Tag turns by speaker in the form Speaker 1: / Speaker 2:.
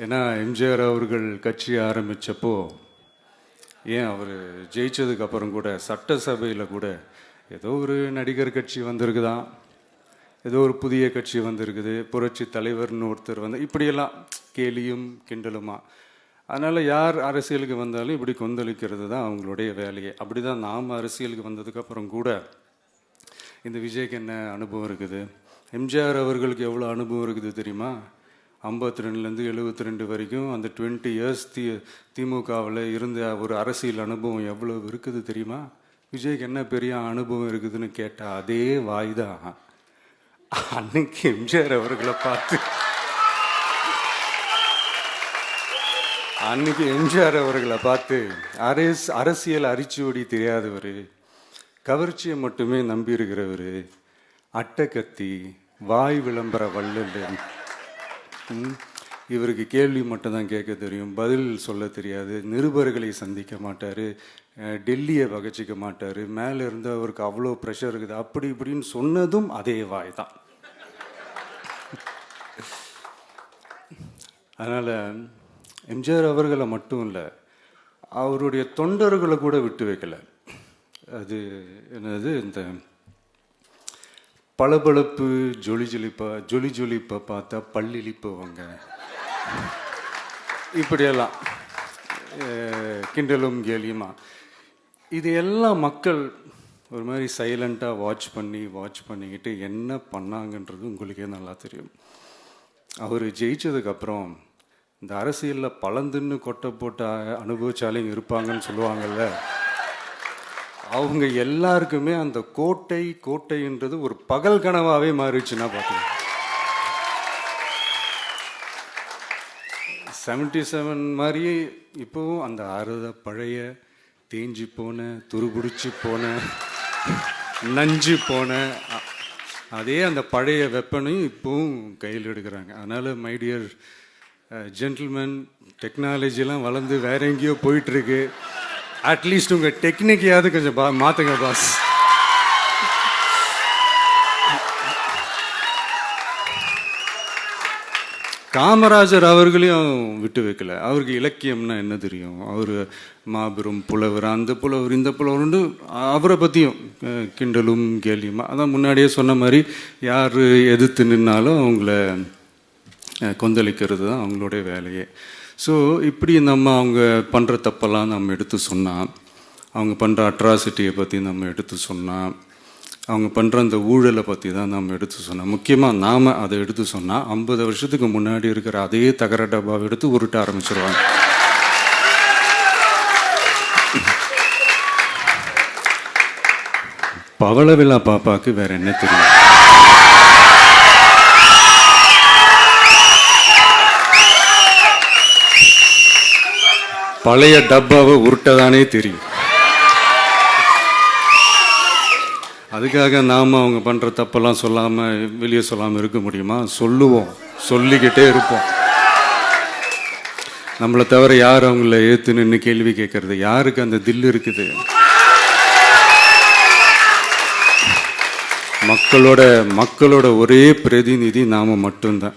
Speaker 1: ஏன்னா எம்ஜிஆர் அவர்கள் கட்சி ஆரம்பித்தப்போ, ஏன் அவர் ஜெயிச்சதுக்கு அப்புறம் கூட சட்டசபையில் கூட ஏதோ ஒரு நடிகர் கட்சி வந்திருக்குதான், ஏதோ ஒரு புதிய கட்சி வந்திருக்குது, புரட்சி தலைவர்னு ஒருத்தர் வந்து இப்படியெல்லாம் கேலியும் கிண்டலுமா. அதனால் யார் அரசியலுக்கு வந்தாலும் இப்படி கொந்தளிக்கிறது தான் அவங்களுடைய வேலையே. அப்படி தான் நாம் அரசியலுக்கு வந்ததுக்கப்புறம் கூட இந்த விஜய்க்கு என்ன அனுபவம் இருக்குது, எம்ஜிஆர் அவர்களுக்கு எவ்வளோ அனுபவம் இருக்குது தெரியுமா? 52லேருந்து 72 வரைக்கும் அந்த 20 இயர்ஸ் திமுகவில் இருந்த ஒரு அரசியல் அனுபவம் எவ்வளோ இருக்குது தெரியுமா? விஜய்க்கு என்ன பெரிய அனுபவம் இருக்குதுன்னு கேட்டால் அதே வாய் தான் அன்னைக்கு எம்ஜிஆர் அவர்களை பார்த்து அரசியல் அரிச்சுவடி தெரியாதவர், கவர்ச்சியை மட்டுமே நம்பி இருக்கிறவர், அட்டக்கத்தி, வாய் விளம்பர வள்ளல், இவருக்கு கேள்வி மட்டும்தான் கேட்க தெரியும், பதில் சொல்ல தெரியாது, நிருபர்களை சந்திக்க மாட்டார், டெல்லியை வகச்சிக்க மாட்டார், மேலே இருந்து அவருக்கு அவ்வளோ ப்ரெஷர் இருக்குது, அப்படி இப்படின்னு சொன்னதும் அதே வாய் தான். அதனால் எம்ஜிஆர் அவர்களை மட்டும் இல்லை, அவருடைய தொண்டர்களை கூட விட்டு வைக்கல. அது என்னது, இந்த பளபளப்பு ஜொலி ஜொலிப்பை பார்த்தா பல்லிழிப்பவங்க, இப்படியெல்லாம் கிண்டலும் கேலியுமா. இது எல்லாம் மக்கள் ஒரு மாதிரி சைலண்ட்டாக வாட்ச் பண்ணிக்கிட்டு என்ன பண்ணாங்கன்றது உங்களுக்கே நல்லா தெரியும். அவர் ஜெயிச்சதுக்கப்புறம் இந்த அரசியலில் பழந்துன்னு கொட்டை போட்ட அனுபவிச்சாலையும் இருப்பாங்கன்னு சொல்லுவாங்கள்ல, அவங்க எல்லாருக்குமே அந்த கோட்டைன்றது ஒரு பகல் கனவாகவே மாறிடுச்சுன்னா பார்த்துங்க. 77 மாதிரியே இப்போவும் அந்த பழைய தேஞ்சி போன, துருபிடிச்சி போன, நஞ்சு போன அதே அந்த பழைய வெப்பனையும் இப்போவும் கையில் எடுக்கிறாங்க. அதனால் மை டியர் ஜென்டில்மேன், டெக்னாலஜிலாம் வளர்ந்து வேற எங்கேயோ போயிட்டுருக்கு, அட்லீஸ்ட் உங்கள் டெக்னிக்கையாவது கொஞ்சம் மாற்றுங்க பாஸ். காமராஜர் அவர்களையும் விட்டு வைக்கல. அவருக்கு இலக்கியம்னா என்ன தெரியும், அவர் மாபெரும் புலவர், அந்த புலவர் இந்த புலவர்னு அவரை பற்றியும் கிண்டலும் கேலியுமா. அதான் முன்னாடியே சொன்ன மாதிரி யார் எதிர்த்து நின்னாலும் அவங்கள கொந்தளிக்கிறது தான் அவங்களுடைய வேலையே. ஸோ இப்படி அவங்க பண்ணுற தப்பெல்லாம் நம்ம எடுத்து சொன்னால், அவங்க பண்ணுற அட்ராசிட்டியை பற்றி நம்ம எடுத்து சொன்னால், அவங்க பண்ணுற அந்த ஊழலை பற்றி தான் நம்ம எடுத்து சொன்னோம். முக்கியமாக நாம் அதை எடுத்து சொன்னால் 50 வருஷத்துக்கு முன்னாடி இருக்கிற அதே தகர டப்பாவை எடுத்து உருட்ட ஆரம்பிச்சிருவாங்க. பவள விழா பாப்பாவுக்கு வேற என்ன தெரியும்? பழைய டப்பாவை உருட்டதானே தெரியும். அதுக்காக நாம் அவங்க பண்ணுற தப்பெல்லாம் சொல்லாமல் வெளியே சொல்லாமல் இருக்க முடியுமா? சொல்லுவோம், சொல்லிக்கிட்டே இருப்போம். நம்மளை தவிர யார் அவங்கள ஏற்று நின்று கேள்வி கேட்கறது? யாருக்கு அந்த தில் இருக்குது? மக்களோட ஒரே பிரதிநிதி நாம மட்டும்தான்.